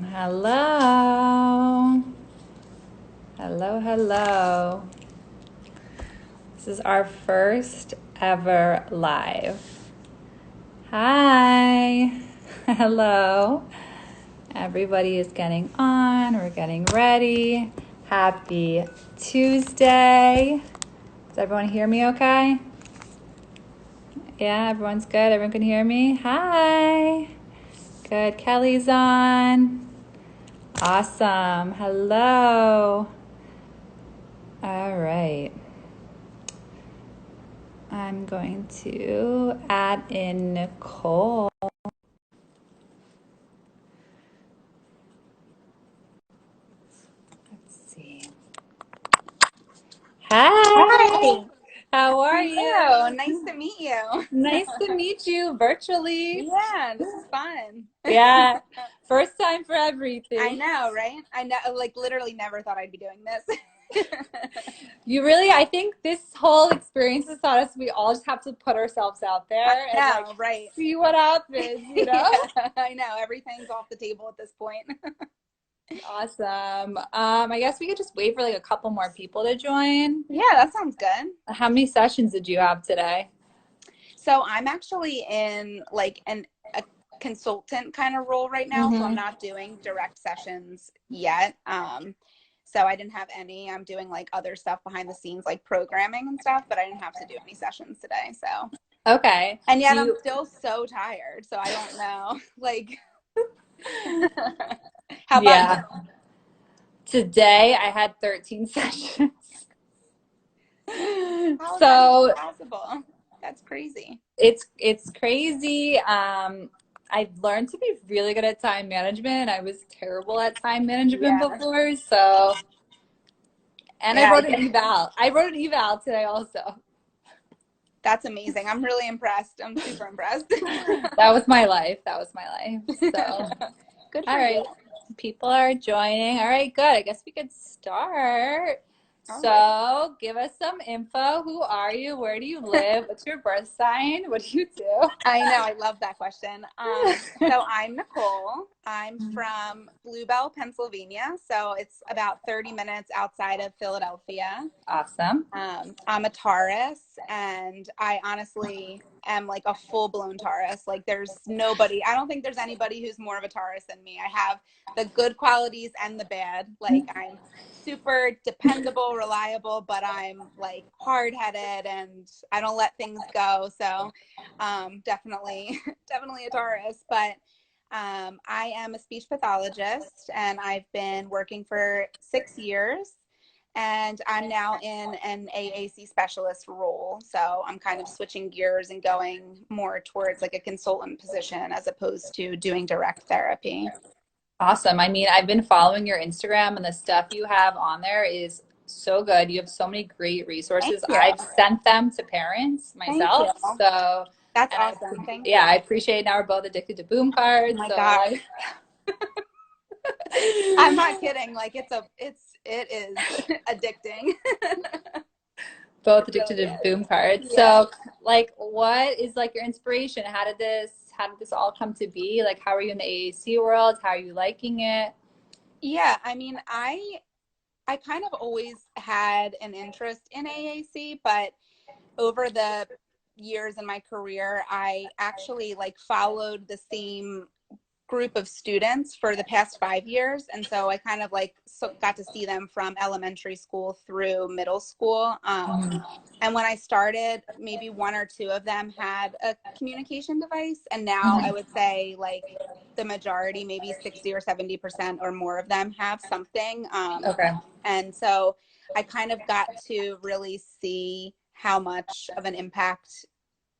Hello. Hello, hello. This is our first ever live. Hi. Hello. Everybody is getting on. We're getting ready. Happy Tuesday. Does everyone hear me okay? Yeah, everyone's good. Everyone can hear me? Hi. Good. Kelly's on. Awesome. Hello. All right. I'm going to add in Nicole. Let's see. Hi. Hi. How are Hello. you? Nice to meet you. Nice to meet you virtually. Yeah, this is fun. Yeah. First time for I everything. know, right? I know, like literally never thought I'd be doing this. You really, I think this whole experience has taught us we all just have to put ourselves out I there and like know, right? see what happens, you Yeah, know? I know. Everything's off the table at this point. Awesome. I guess we could just wait for like a couple more people to join. Yeah, that sounds good. How many sessions did you have today? So I'm actually in like a consultant kind of role right now, so I'm Mm-hmm. not doing direct sessions yet. So I didn't have any. I'm doing like other stuff behind the scenes, like programming and stuff, but I didn't have to do any sessions today. So, Okay. and Do yet I'm you, still so tired. So I don't know. Like, how about you? yeah. Today I had 13 sessions. How is that even So possible? That's crazy. it's crazy. I've learned to be really good at time management. I was terrible at time management Yeah. before, so and I Yeah. wrote an eval. I wrote an eval today also. That's amazing. I'm really impressed. I'm super impressed. That was my life. That was my life. So, Good all for you. right. People are joining. All right, good. I guess we could start. All right. So, give us some info. Who are you? Where do you live? What's your birth sign? What do you I know. I love that question. do? So I'm Nicole. I'm from Bluebell, Pennsylvania. So it's about 30 minutes outside of Philadelphia. Awesome. I'm a Taurus, and I honestly am like a full blown Taurus. Like, there's nobody, I don't think there's anybody who's more of a Taurus than me. I have the good qualities and the bad. Like, I'm super dependable, reliable, but I'm like hard headed and I don't let things go. So, definitely, definitely a Taurus. But I am a speech pathologist and I've been working for 6 years and I'm now in an AAC specialist role. So I'm kind of switching gears and going more towards like a consultant position as opposed to doing direct therapy. Awesome. I mean, I've been following your Instagram and the stuff you have on there is so good. You have so many great Thank resources. you. I've sent them to parents Thank you. myself. So, That's and awesome. Thank yeah, you. I appreciate now we're both addicted to boom Oh cards. my So God. like I'm not kidding. Like, it is addicting. both It addicted really to is. boom cards. Yeah. So like what is like your inspiration? How did this all come to be? Like how are you in the AAC world? How are you liking it? Yeah. I mean, I kind of always had an interest in AAC, but over the years in my career, I actually like followed the same group of students for the past 5 years. And so I kind of like got to see them from elementary school through middle school. And when I started, maybe one or two of them had a communication device. And now I Mhm. would say like the majority, maybe 60 or 70% or more of them have something. Okay. And so I kind of got to really see how much of an impact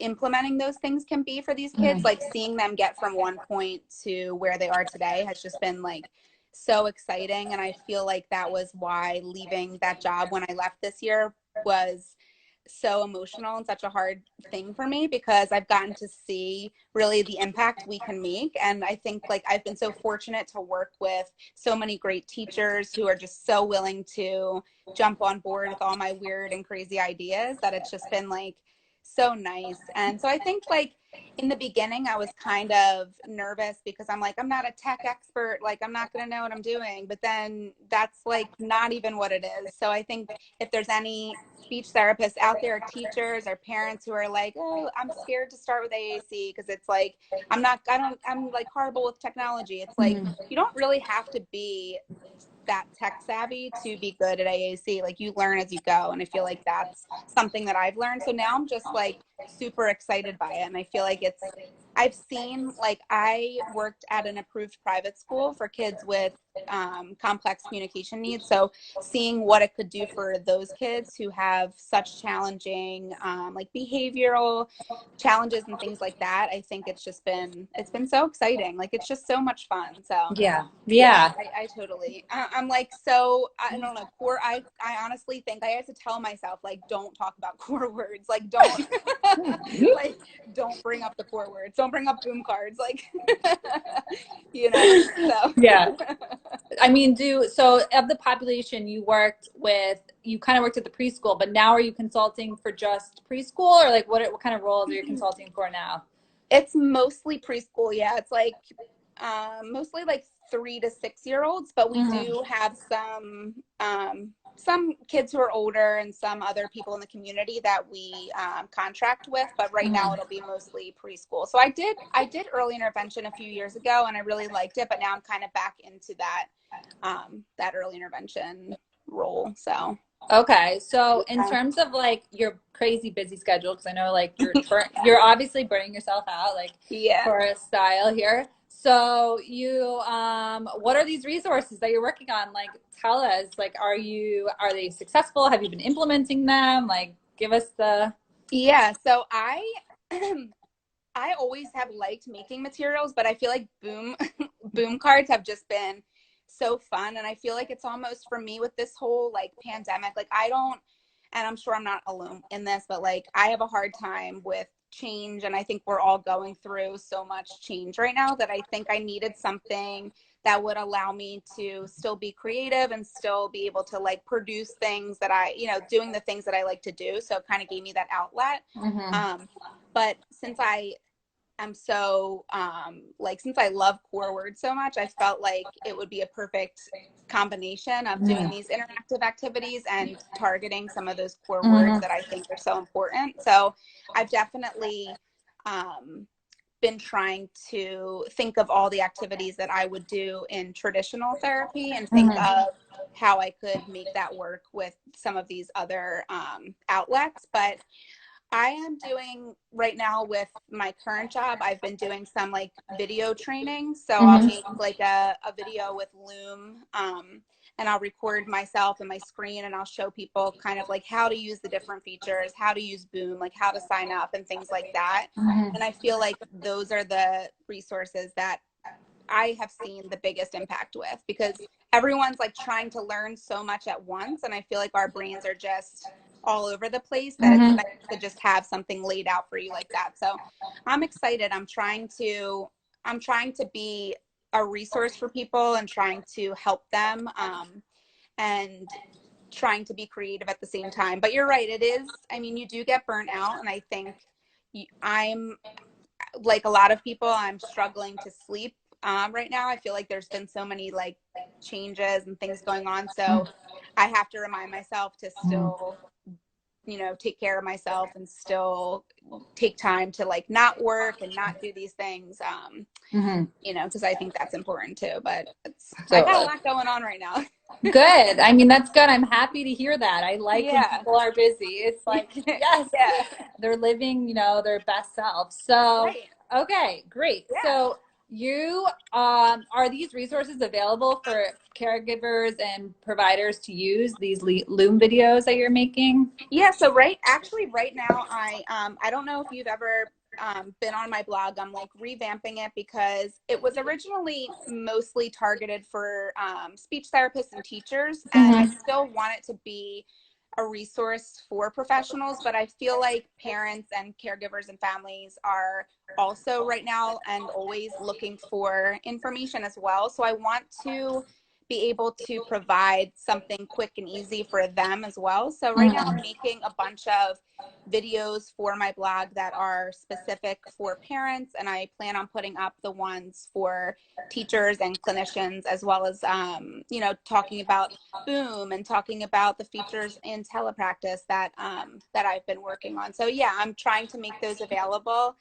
implementing those things can be for these kids. Mhm. Like, seeing them get from one point to where they are today has just been like so exciting. And I feel like that was why leaving that job when I left this year was so emotional and such a hard thing for me, because I've gotten to see really the impact we can make. And I think like I've been so fortunate to work with so many great teachers who are just so willing to jump on board with all my weird and crazy ideas that it's just been like so nice. And so I think like in the beginning, I was kind of nervous because I'm like, I'm not a tech expert. Like, I'm not going to know what I'm doing. But then that's like not even what it is. So I think if there's any speech therapists out there, teachers or parents who are like, oh, I'm scared to start with AAC because it's like, I'm like horrible with technology. It's like, you don't really have to be that tech savvy to be good at AAC. Like, you learn as you go. And I feel like that's something that I've learned. So now I'm just like super excited by it. And I feel like I've seen, like, I worked at an approved private school for kids with complex communication needs. So seeing what it could do for those kids who have such challenging like behavioral challenges and things like that, I think it's been so exciting. Like, it's just so much fun. So Yeah. I totally, I'm like, so I don't know, I honestly think I have to tell myself, like, don't talk about core words, like, don't like, don't bring up the core words, don't bring up boom cards, like, you know, so Yeah. I mean, so of the population you kind of worked at the preschool, but now are you consulting for just preschool, or like what kind of roles are you consulting for now? it's mostly preschool. Yeah. It's like, mostly like 3 to 6 year olds, but we do have some kids who are older and some other people in the community that we contract with. But right now it'll be mostly preschool. So I did early intervention a few years ago, and I really liked it. But now I'm kind of back into that early intervention role. So. Okay, so in terms of like your crazy busy schedule, because I know like you're obviously burning yourself out, like Yeah. for a style here. So what are these resources that you're working on? Like, tell us, like, are they successful? Have you been implementing them? Like, give us the. Yeah. So I always have liked making materials, but I feel like boom cards have just been so fun. And I feel like it's almost, for me, with this whole like pandemic, like, and I'm sure I'm not alone in this, but like, I have a hard time with change. And I think we're all going through so much change right now that I think I needed something that would allow me to still be creative and still be able to like produce things that doing the things that I like to do. So it kind of gave me that outlet. But since I'm so since I love core words so much, I felt like it would be a perfect combination of doing these interactive activities and targeting some of those core words that I think are so important. So I've definitely been trying to think of all the activities that I would do in traditional therapy and think of how I could make that work with some of these other outlets. But I am doing right now, with my current job, I've been doing some like video training. So I'll make like a video with Loom, and I'll record myself and my screen, and I'll show people kind of like how to use the different features, how to use Boom, like how to sign up and things like that. And I feel like those are the resources that I have seen the biggest impact with, because everyone's like trying to learn so much at once. And I feel like our brains are just all over the place, that it's nice to just have something laid out for you like that. So I'm excited. I'm trying to be a resource for people and trying to help them, and trying to be creative at the same time. But you're right. It is, I mean, you do get burnt out. And I think I'm like a lot of people, I'm struggling to sleep right now. I feel like there's been so many like changes and things going on. So I have to remind myself to still, take care of myself and still take time to like not work and not do these things, because I think that's important too. But I got a lot going on right now. Good. I mean, that's good. I'm happy to hear that. I like when Yeah. people are busy. It's like, yes, Yeah. they're living, their best self. So, Right. okay, great. Yeah. So you, are these resources available for caregivers and providers to use, these Loom videos that you're making? Yeah. So right now, I don't know if you've ever been on my blog. I'm like revamping it because it was originally mostly targeted for speech therapists and teachers, and I still want it to be a resource for professionals, but I feel like parents and caregivers and families are also right now and always looking for information as well. So I want to be able to provide something quick and easy for them as well. So right now I'm making a bunch of videos for my blog that are specific for parents, and I plan on putting up the ones for teachers and clinicians, as well as you know, talking about Boom and talking about the features in telepractice that that I've been working on. So yeah, I'm trying to make those available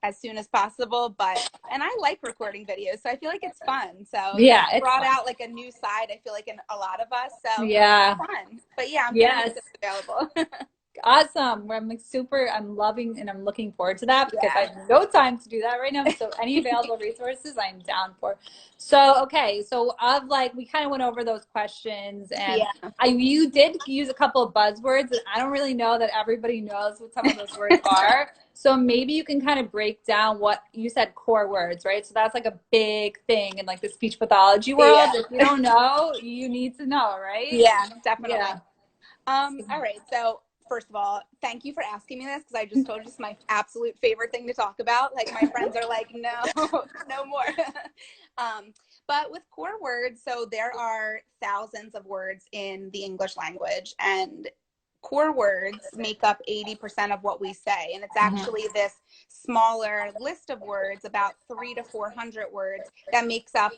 as soon as possible. But and I like recording videos, so I feel like it's fun. So Yeah, it's it's brought fun. out like a new side, I feel like, in a lot of us. So Yeah. it's fun. But yeah, I'm gonna make Yes. this available. Awesome. I'm like super, I'm loving and I'm looking forward to that because I Yeah. have no time to do that right now. So any available resources I'm down for. So, okay. So of like, we kind of went over those questions and Yeah. you did use a couple of buzzwords and I don't really know that everybody knows what some of those words are. So maybe you can kind of break down what you said, core words, right? So that's like a big thing in like the speech pathology world. Yeah. If you don't know, you need to know, right? Yeah, definitely. Yeah. All right. So first of all, thank you for asking me this, because I just told you it's my absolute favorite thing to talk about. Like my friends are like, no, no more. um, but with core words, so there are thousands of words in the English language, and core words make up 80% of what we say. And it's Mhm. actually this smaller list of words, about 300 to 400 words, that makes up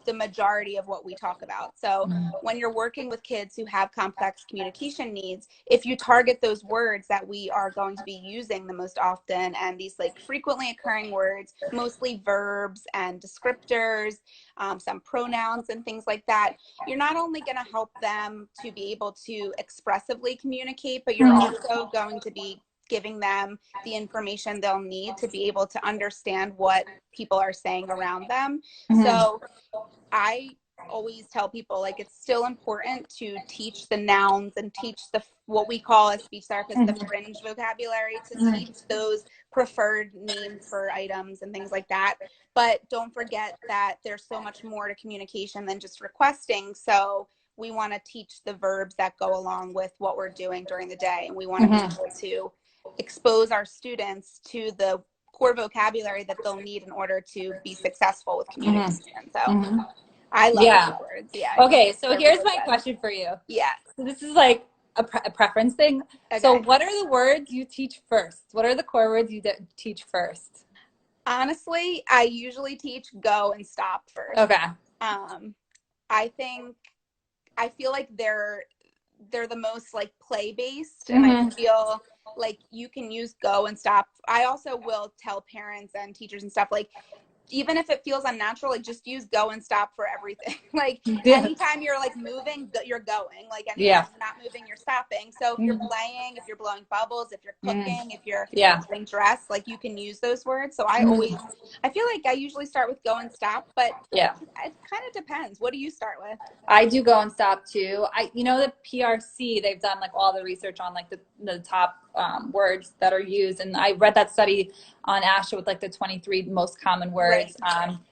the majority of what we talk about. So when you're working with kids who have complex communication needs, if you target those words that we are going to be using the most often, and these like frequently occurring words, mostly verbs and descriptors, some pronouns and things like that, you're not only going to help them to be able to expressively communicate, but you're also going to be giving them the information they'll need to be able to understand what people are saying around them. So I always tell people, like, it's still important to teach the nouns and teach the what we call as speech therapists the fringe vocabulary, to teach those preferred names for items and things like that. But don't forget that there's so much more to communication than just requesting. So we want to teach the verbs that go along with what we're doing during the day, and we want to be able to expose our students to the core vocabulary that they'll need in order to be successful with communication. So I love Yeah. core words. Yeah, I think Okay, so they're here's really my good. question for you. Yeah. So this is like a preference thing. So Okay. what are the words you teach first? What are the core words you teach first? Honestly, I usually teach go and stop first. Okay. Um, I think I feel like they're the most like play based, and I feel like you can use go and stop. I also will tell parents and teachers and stuff, like, even if it feels unnatural, like, just use go and stop for everything. Like Yeah. anytime you're like moving, you're going. Like anytime Yeah. you're not moving, you're stopping. So if you're playing, if you're blowing bubbles, if you're cooking, if you're Yeah. getting dressed, like, you can use those words. So I feel like I usually start with go and stop, but Yeah. it kind of depends. What do you start with? I do go and stop too. You know, the PRC, they've done like all the research on like the top words that are used. And I read that study on ASHA with like the 23 most common Right. words.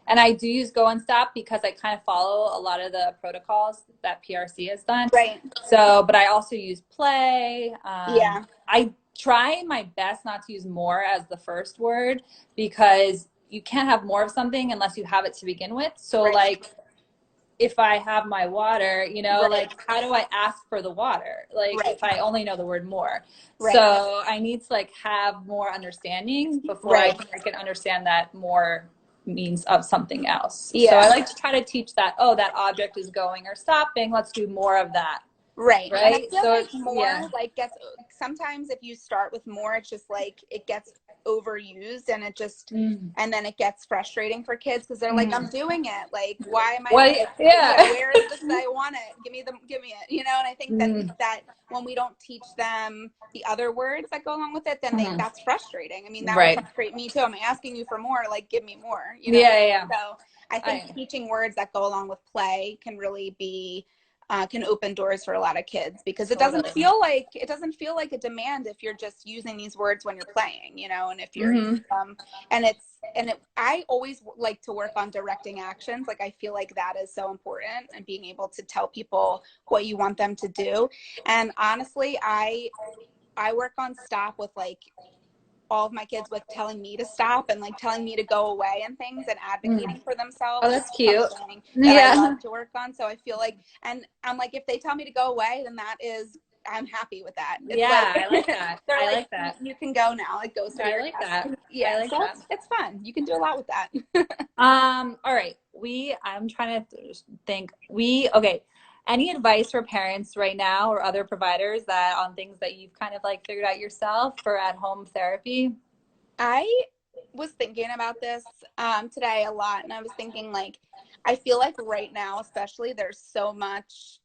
And I do use go and stop because I kind of follow a lot of the protocols that PRC has done. Right. So, but I also use play. Yeah. I try my best not to use more as the first word, because you can't have more of something unless you have it to begin with. So Right. like, if I have my water, you know, Right. like, how do I ask for the water? Like, Right. if I only know the word more. Right. So I need to like have more understanding before Right. I can understand that more means of something else. So I Yeah. like to try to teach that, oh, that object is going or stopping. Let's do more of that. Right. And I Right. feel So like it's, more yeah. like gets, sometimes if you start with more, it's just like it gets overused, and it just, and then it gets frustrating for kids, because they're like, I'm doing it. Like, why am I Well, like, yeah. yeah, where is this? I want it. Give me it. You know, and I think that when we don't teach them the other words that go along with it, then that's frustrating. I mean, that would Right. frustrate me too. I'm asking you for more, like, give me more, you know? Yeah, yeah. So I think teaching words that go along with play can really be, can open doors for a lot of kids, because it doesn't feel like a demand if you're just using these words when you're playing, you know, and if you're I always like to work on directing actions. Like, I feel like that is so important, and being able to tell people what you want them to do. And honestly, I work on stop with like all of my kids with telling me to stop and like telling me to go away and things, and advocating for themselves. Oh, that's cute. Something that Yeah. I love to work on. So I feel like, and I'm like, if they tell me to go away, then I'm happy with that. It's Yeah, like, I like that. they're I like, like that. you can go now. Like, go study I your like test. that. Yeah, I like so that. it's fun. You can do a lot with that. All right. I'm trying to think. Okay. Any advice for parents right now or other providers that on things that you've kind of like figured out yourself for at-home therapy? I was thinking about this today a lot, and I was thinking, like, I feel like right now, especially, there's so much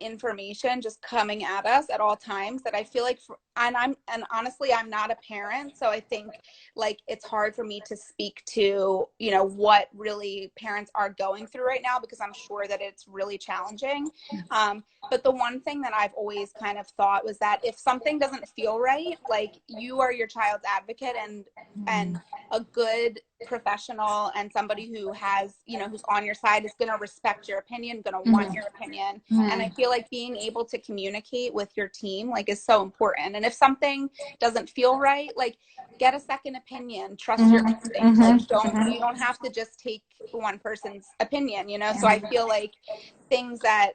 information just coming at us at all times that I feel like and honestly, I'm not a parent, so I think like it's hard for me to speak to, you know, what really parents are going through right now, because I'm sure that it's really challenging. But the one thing that I've always kind of thought was that if something doesn't feel right, like, you are your child's advocate, and a good professional and somebody who has, you know, who's on your side is going to respect your opinion, going to want your opinion. And I feel like being able to communicate with your team, like, is so important. And if something doesn't feel right, like, get a second opinion, trust your instinct. Like, you don't have to just take one person's opinion, you know? So I feel like things that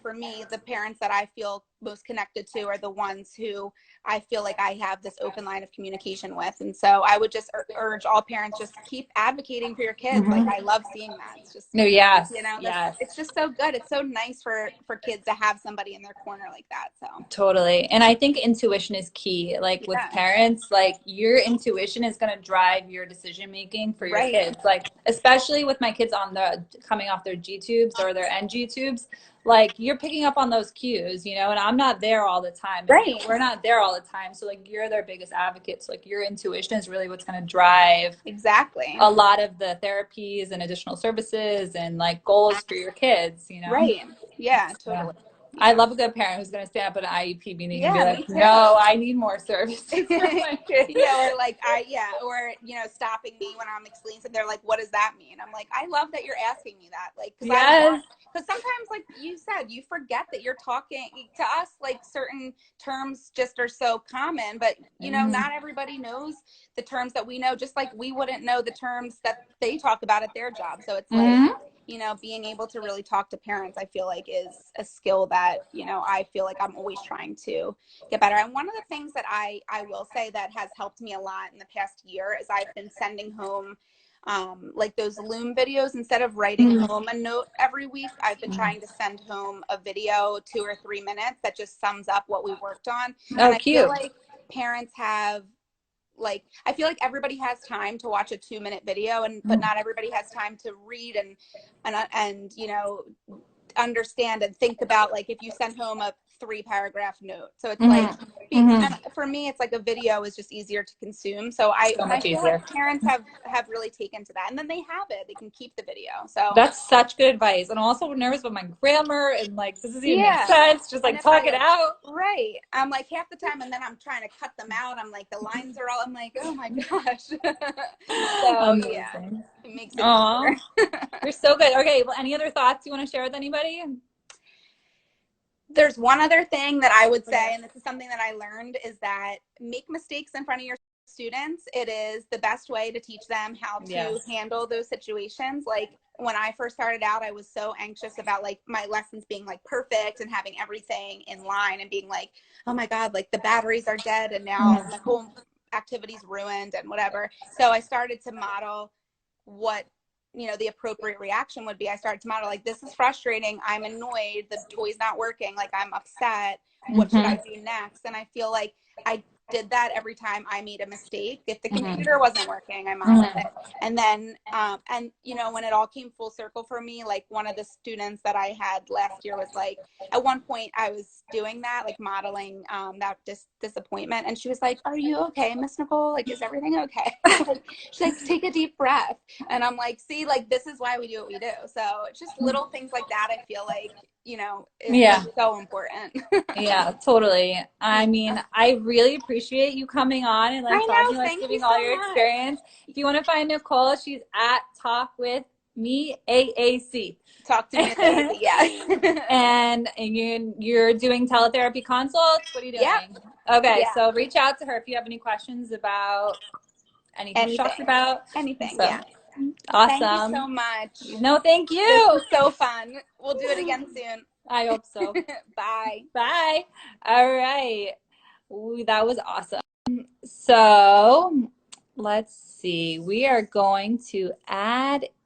for me, the parents that I feel most connected to are the ones who I feel like I have this open line of communication with. And so I would just urge all parents, just keep advocating for your kids. Like, I love seeing that. It's just, No, yes, you know, yes. it's just so good. It's so nice for kids to have somebody in their corner like that. So Totally. And I think intuition is key. Like with parents, like your intuition is going to drive your decision making for your kids. Like, especially with my kids coming off their G tubes or their NG tubes, like, you're picking up on those cues, you know, and I'm not there all the time. We're not there all the time. So like, you're their biggest advocates. Like, your intuition is really what's going to drive a lot of the therapies and additional services and like goals for your kids, you know? Yeah, totally. Yeah. I love a good parent who's going to stand up at an IEP meeting and be like, me too. no, I need more services for my kids. Or like, or, you know, stopping me when I'm explaining something. They're like, what does that mean? I'm like, I love that you're asking me that. Like, because sometimes, like you said, you forget that you're talking to us, like, certain terms just are so common, but, you know, not everybody knows the terms that we know, just like we wouldn't know the terms that they talk about at their job. So it's like, you know, being able to really talk to parents, I feel like, is a skill that, you know, I feel like I'm always trying to get better. And one of the things that I will say that has helped me a lot in the past year is I've been sending home like those Loom videos. Instead of writing home a note every week, I've been trying to send home a video, 2 or 3 minutes, that just sums up what we worked on. And I feel like parents have, like, I feel like everybody has time to watch a 2-minute video, but not everybody has time to read and you know, understand and think about, like, if you send home a 3-paragraph note. So it's like, and for me, it's like a video is just easier to consume. So I feel like parents have really taken to that, and then they have it, they can keep the video. So that's such good advice. And I'm also nervous about my grammar and like, this doesn't even make sense. Just like, talk it out. I'm like, half the time, and then I'm trying to cut them out. I'm like, the lines are all, I'm like, oh my gosh. So yeah, it makes it easier. You're so good. Okay, well, any other thoughts you want to share with anybody? There's one other thing that I would say, and this is something that I learned, is that make mistakes in front of your students. It is the best way to teach them how to handle those situations. Like, when I first started out, I was so anxious about, like, my lessons being like perfect and having everything in line, and being like, oh my God, like, the batteries are dead and now the whole activity's ruined and whatever. So I started to model what, you know, the appropriate reaction would be. I started to model, like, this is frustrating, I'm annoyed, the toy's not working, like, I'm upset, what should I do next? And I feel like I did that every time I made a mistake. If the computer wasn't working, I modeled it. And then and you know, when it all came full circle for me, like, one of the students that I had last year was like, at one point I was doing that, like, modeling that disappointment, and she was like, are you okay, Miss Nicole? Like, is everything okay? She's like, take a deep breath. And I'm like, see, like, this is why we do what we do. So it's just little things like that, I feel like, you know, is so important. Yeah, totally. I mean, I really appreciate you coming on and like talking, like, giving all your experience. If you want to find Nicole, she's at Talk with Me AAC. Talk to me AAC, and you're doing teletherapy consults. What are you doing? Okay, Yeah. so reach out to her if you have any questions about anything she talked Anything. about. Anything. So Yeah. Thank you so awesome. much. No, thank This you. was so fun. We'll do it again soon. I hope so. Bye. Bye. All right. Ooh, that was awesome. So let's see. We are going to add